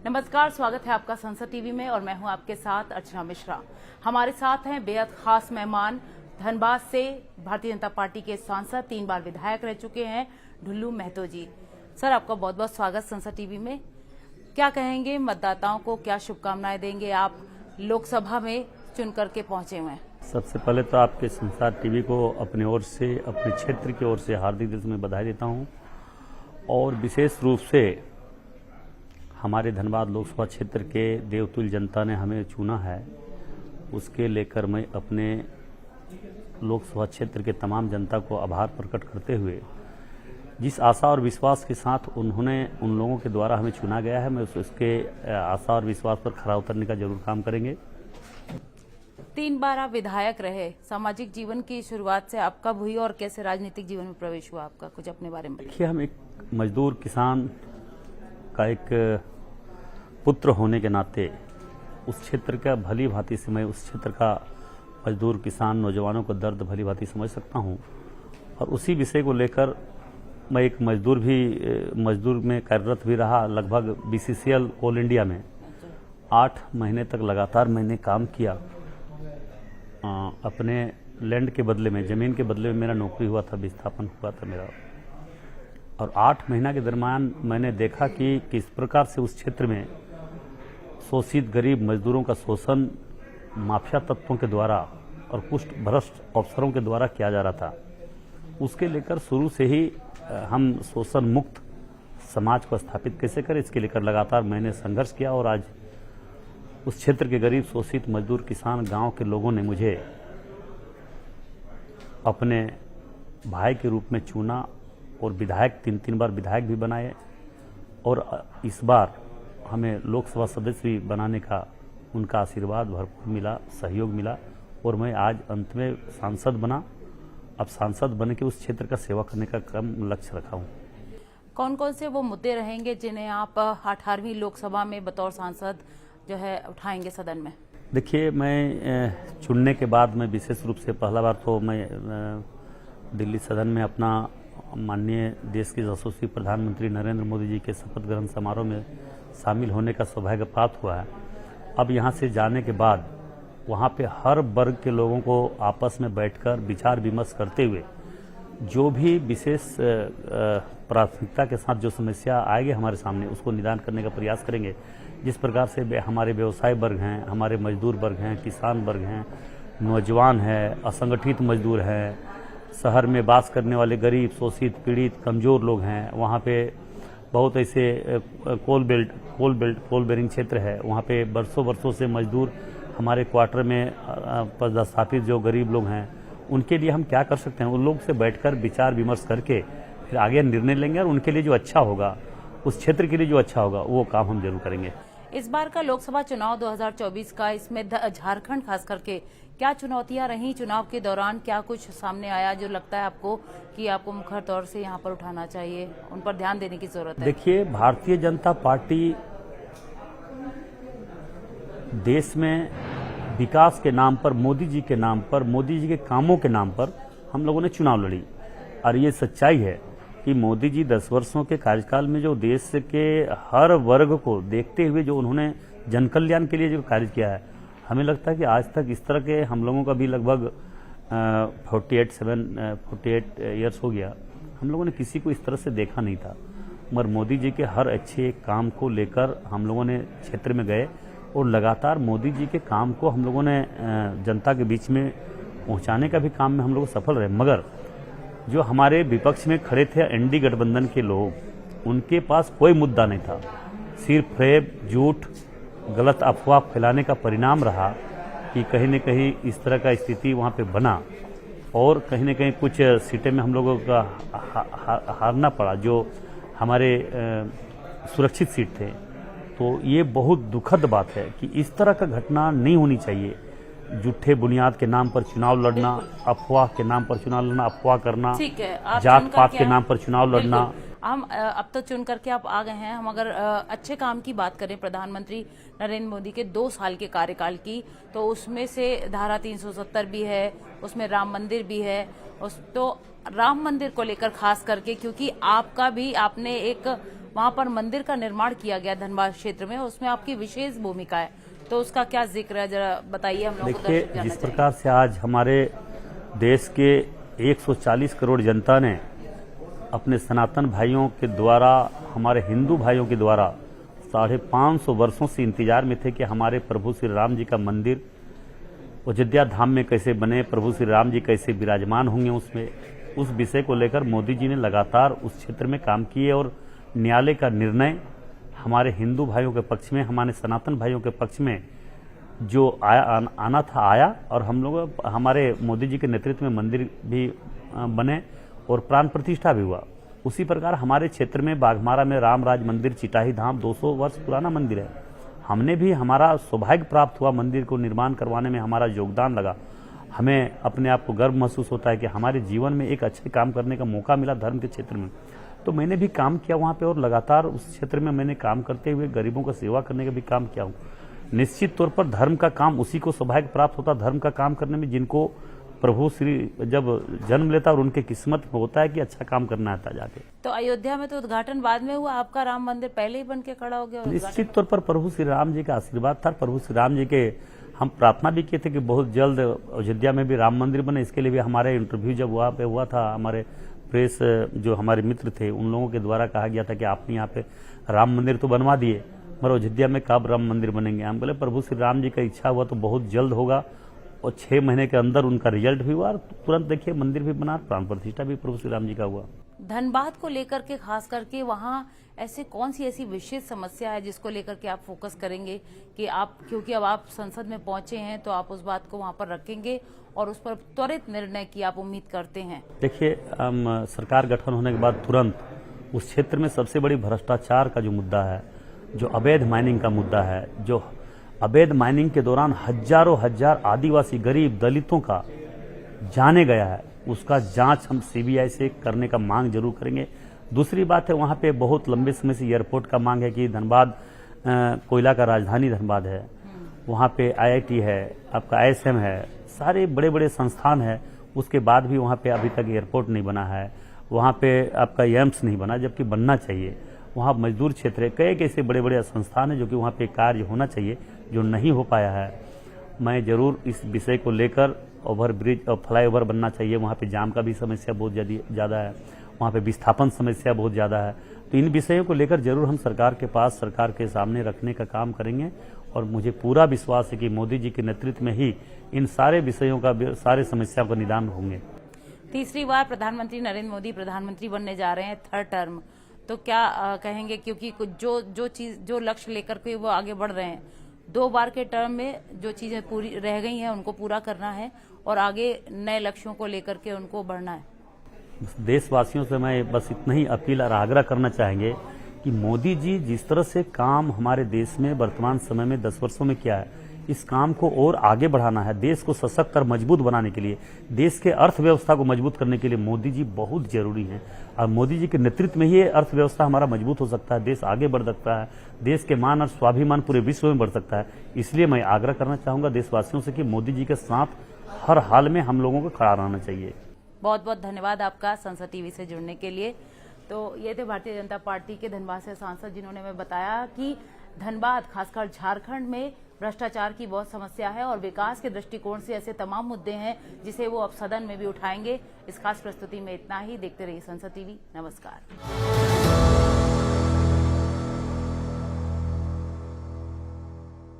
नमस्कार, स्वागत है आपका संसद टीवी में और मैं हूं आपके साथ अर्चना मिश्रा। हमारे साथ हैं बेहद खास मेहमान, धनबाद से भारतीय जनता पार्टी के सांसद, 3 बार विधायक रह चुके हैं, ढुल्लू महतो जी। सर, आपका बहुत बहुत स्वागत संसद टीवी में। क्या कहेंगे मतदाताओं को, क्या शुभकामनाएं देंगे? आप लोकसभा में चुन करके पहुंचे हुए हैं। सबसे पहले तो आपके संसद टीवी को अपनी ओर से, अपने क्षेत्र की ओर से हार्दिक दिल में बधाई देता हूं और विशेष रूप से हमारे धनबाद लोकसभा क्षेत्र के देवतुल्य जनता ने हमें चुना है, उसके लेकर मैं अपने लोकसभा क्षेत्र के तमाम जनता को आभार प्रकट करते हुए जिस आशा और विश्वास के साथ उन लोगों के द्वारा हमें चुना गया है, मैं उसके आशा और विश्वास पर खरा उतरने का जरूर काम करेंगे। 3 बार आप विधायक रहे, सामाजिक जीवन की शुरुआत से आप कब हुई और कैसे राजनीतिक जीवन में प्रवेश हुआ आपका? कुछ अपने बारे में देखिए, हम एक मजदूर किसान का एक पुत्र होने के नाते उस क्षेत्र का भली भांति से मैं उस क्षेत्र का मजदूर किसान नौजवानों को दर्द भली भांति समझ सकता हूं और उसी विषय को लेकर मैं एक मजदूर में कार्यरत भी रहा। लगभग बीसीसीएल ऑल इंडिया में 8 महीने तक लगातार मैंने काम किया। अपने लैंड के बदले में, जमीन के बदले में मेरा नौकरी हुआ था, विस्थापन हुआ था मेरा। और 8 महीना के दरमियान मैंने देखा कि किस प्रकार से उस क्षेत्र में शोषित गरीब मजदूरों का शोषण माफिया तत्वों के द्वारा और कुछ भ्रष्ट अफसरों के द्वारा किया जा रहा था। उसके लेकर शुरू से ही हम शोषण मुक्त समाज को स्थापित कैसे करें, इसके लेकर लगातार मैंने संघर्ष किया और आज उस क्षेत्र के गरीब शोषित मजदूर किसान गांव के लोगों ने मुझे अपने भाई के रूप में चुना और विधायक 3 बार विधायक भी बनाए और इस बार हमें लोकसभा सदस्य भी बनाने का उनका आशीर्वाद भरपूर मिला, सहयोग मिला और मैं आज अंत में सांसद बना। अब सांसद बन के उस क्षेत्र का सेवा करने का कम लक्ष्य रखा हूँ। कौन कौन से वो मुद्दे रहेंगे जिन्हें आप 18वीं लोकसभा में बतौर सांसद जो है उठाएंगे सदन में? देखिए, मैं चुनने के बाद मैं विशेष रूप से पहला बार तो मैं दिल्ली सदन में अपना माननीय देश के यशस्वी प्रधानमंत्री नरेंद्र मोदी जी के शपथ ग्रहण समारोह में शामिल होने का सौभाग्य प्राप्त हुआ है। अब यहाँ से जाने के बाद वहाँ पे हर वर्ग के लोगों को आपस में बैठकर विचार विमर्श करते हुए जो भी विशेष प्राथमिकता के साथ जो समस्या आएगी हमारे सामने, उसको निदान करने का प्रयास करेंगे। जिस प्रकार से हमारे व्यवसाय वर्ग हैं, हमारे मजदूर वर्ग हैं, किसान वर्ग हैं, नौजवान हैं, असंगठित मजदूर हैं, शहर में बास करने वाले गरीब शोषित पीड़ित कमजोर लोग हैं, वहाँ पे बहुत ऐसे कोल बेरिंग क्षेत्र है, वहाँ पे बरसों से मजदूर हमारे क्वार्टर में पदस्थापित जो गरीब लोग हैं, उनके लिए हम क्या कर सकते हैं, उन लोग से बैठकर विचार विमर्श करके फिर आगे निर्णय लेंगे और उनके लिए जो अच्छा होगा, उस क्षेत्र के लिए जो अच्छा होगा, वो काम हम जरूर करेंगे। इस बार का लोकसभा चुनाव 2024 का, इसमें झारखंड खास करके क्या चुनौतियां रही? चुनाव के दौरान क्या कुछ सामने आया जो लगता है आपको कि आपको मुखर तौर से यहाँ पर उठाना चाहिए, उन पर ध्यान देने की जरूरत है? देखिए, भारतीय जनता पार्टी देश में विकास के नाम पर, मोदी जी के नाम पर, मोदी जी के कामों के नाम पर हम लोगों ने चुनाव लड़ी और ये सच्चाई है कि मोदी जी 10 वर्षों के कार्यकाल में जो देश के हर वर्ग को देखते हुए जो उन्होंने जन कल्याण के लिए जो कार्य किया है, हमें लगता है कि आज तक इस तरह के हम लोगों का भी लगभग 48 ईयर्स हो गया, हम लोगों ने किसी को इस तरह से देखा नहीं था। मगर मोदी जी के हर अच्छे काम को लेकर हम लोगों ने क्षेत्र में गए और लगातार मोदी जी के काम को हम लोगों ने जनता के बीच में पहुंचाने का भी काम में हम लोग सफल रहे। मगर जो हमारे विपक्ष में खड़े थे एनडी गठबंधन के लोग, उनके पास कोई मुद्दा नहीं था, सिर्फ फेब झूठ गलत अफवाह फैलाने का परिणाम रहा कि कहीं न कहीं इस तरह का स्थिति वहाँ पे बना और कहीं न कहीं कुछ सीटें में हम लोगों का हारना पड़ा जो हमारे सुरक्षित सीट थे। तो ये बहुत दुखद बात है कि इस तरह का घटना नहीं होनी चाहिए। झूठे बुनियाद के नाम पर चुनाव लड़ना, अफवाह के नाम पर चुनाव लड़ना, अफवाह करना, जात पात के नाम पर चुनाव लड़ना। हम अब तो चुन करके आप आ गए हैं। हम अगर अच्छे काम की बात करें प्रधानमंत्री नरेंद्र मोदी के 2 साल के कार्यकाल की, तो उसमें से धारा 370 भी है, उसमें राम मंदिर भी है। तो राम मंदिर को लेकर खास करके, क्योंकि आपका भी, आपने एक वहां पर मंदिर का निर्माण किया गया धनबाद क्षेत्र में, उसमें आपकी विशेष भूमिका है, तो उसका क्या जिक्र है, जरा बताइए हम लोगों को। देखिए, जिस प्रकार से आज हमारे देश के 140 करोड़ जनता ने अपने सनातन भाइयों के द्वारा, हमारे हिंदू भाइयों के द्वारा 550 वर्षों से इंतजार में थे कि हमारे प्रभु श्री राम जी का मंदिर अयोध्या धाम में कैसे बने, प्रभु श्री राम जी कैसे विराजमान होंगे उसमें, उस विषय को लेकर मोदी जी ने लगातार उस क्षेत्र में काम किए और न्यायालय का निर्णय हमारे हिंदू भाइयों के पक्ष में, हमारे सनातन भाइयों के पक्ष में जो आना था आया, और हम लोग हमारे मोदी जी के नेतृत्व में मंदिर भी बने और प्राण प्रतिष्ठा भी हुआ। उसी प्रकार हमारे क्षेत्र में बाघमारा में रामराज मंदिर चिटाही धाम 200 वर्ष पुराना मंदिर है। हमने भी, हमारा सौभाग्य प्राप्त हुआ मंदिर को निर्माण करवाने में, हमारा योगदान लगा। हमें अपने आप को गर्व महसूस होता है कि हमारे जीवन में एक अच्छे काम करने का मौका मिला धर्म के क्षेत्र में। तो मैंने भी काम किया वहाँ पे, और लगातार उस क्षेत्र में मैंने काम करते हुए गरीबों का सेवा करने का भी काम किया हूँ। निश्चित तौर पर धर्म का काम, उसी को सौभाग्य प्राप्त होता धर्म का काम करने में जिनको प्रभु श्री जब जन्म लेता और उनके किस्मत में होता है कि अच्छा काम करना आता जाके। तो अयोध्या में तो उद्घाटन बाद में हुआ, आपका राम मंदिर पहले ही बन के खड़ा हो गया। निश्चित तौर पर प्रभु श्री राम जी का आशीर्वाद था। प्रभु श्री राम जी के हम प्रार्थना भी किए थे कि बहुत जल्द अयोध्या में भी राम मंदिर बने। इसके लिए भी हमारे इंटरव्यू जब वहाँ पे हुआ था, हमारे प्रेस जो हमारे मित्र थे उन लोगों के द्वारा कहा गया था कि आपने यहाँ पे राम मंदिर तो बनवा दिए, मगर अयोध्या में कब राम मंदिर बनेंगे। हम बोले प्रभु श्री राम जी का इच्छा हुआ तो बहुत जल्द होगा, और 6 महीने के अंदर उनका रिजल्ट भी हुआ और तुरंत देखिए मंदिर भी बना, प्राण प्रतिष्ठा भी प्रभु श्री राम जी का हुआ। धनबाद को लेकर के खास करके वहाँ ऐसे कौन सी ऐसी विशेष समस्या है जिसको लेकर के आप फोकस करेंगे कि आप, क्योंकि अब आप संसद में पहुंचे हैं तो आप उस बात को वहाँ पर रखेंगे और उस पर त्वरित निर्णय की आप उम्मीद करते हैं? देखिए, सरकार गठन होने के बाद तुरंत उस क्षेत्र में सबसे बड़ी भ्रष्टाचार का जो मुद्दा है, जो अवैध माइनिंग का मुद्दा है, जो अवैध माइनिंग के दौरान हजारों हजार आदिवासी गरीब दलितों का जाने गया है, उसका जांच हम सीबीआई से करने का मांग जरूर करेंगे। दूसरी बात है, वहाँ पे बहुत लंबे समय से एयरपोर्ट का मांग है कि धनबाद कोयला का राजधानी धनबाद है, वहाँ पे आईआईटी है, आपका आईएसएम है, सारे बड़े बड़े संस्थान है, उसके बाद भी वहाँ पे अभी तक एयरपोर्ट नहीं बना है, वहाँ पे आपका एम्स नहीं बना, जबकि बनना चाहिए। वहाँ मजदूर क्षेत्र है, कई ऐसे बड़े बड़े संस्थान है जो कि वहाँ पे कार्य होना चाहिए, जो नहीं हो पाया है। मैं जरूर इस विषय को लेकर, ओवर ब्रिज और फ्लाईओवर बनना चाहिए, वहाँ पे जाम का भी समस्या बहुत ज़्यादा है, वहाँ पे विस्थापन समस्या बहुत ज़्यादा है। तो इन विषयों को लेकर जरूर हम सरकार के पास, सरकार के सामने रखने का काम करेंगे, और मुझे पूरा विश्वास है कि मोदी जी के नेतृत्व में ही इन सारे विषयों का, सारे समस्याओं का निदान होंगे। तीसरी बार प्रधानमंत्री नरेंद्र मोदी प्रधानमंत्री बनने जा रहे हैं, 3rd टर्म, तो क्या कहेंगे, क्योंकि जो लक्ष्य लेकर के वो आगे बढ़ रहे हैं, 2 बार के टर्म में जो चीजें पूरी रह गई हैं उनको पूरा करना है और आगे नए लक्ष्यों को लेकर के उनको बढ़ना है। देशवासियों से मैं बस इतना ही अपील और आग्रह करना चाहेंगे कि मोदी जी जिस तरह से काम हमारे देश में वर्तमान समय में 10 वर्षों में किया है, इस काम को और आगे बढ़ाना है। देश को सशक्त और मजबूत बनाने के लिए, देश के अर्थव्यवस्था को मजबूत करने के लिए मोदी जी बहुत जरूरी हैं, और मोदी जी के नेतृत्व में ही अर्थव्यवस्था हमारा मजबूत हो सकता है, देश आगे बढ़ सकता है, देश के मान और स्वाभिमान पूरे विश्व में बढ़ सकता है। इसलिए मैं आग्रह करना चाहूंगा देशवासियों से कि मोदी जी के साथ हर हाल में हम लोगों को खड़ा रहना चाहिए। बहुत बहुत धन्यवाद आपका संसद टीवी से जुड़ने के लिए। तो ये थे भारतीय जनता पार्टी के धनबाद से सांसद, जिन्होंने हमें बताया कि धनबाद, खासकर झारखंड में भ्रष्टाचार की बहुत समस्या है और विकास के दृष्टिकोण से ऐसे तमाम मुद्दे हैं जिसे वो अब सदन में भी उठाएंगे। इस खास प्रस्तुति में इतना ही। देखते रहिए संसद टीवी। नमस्कार।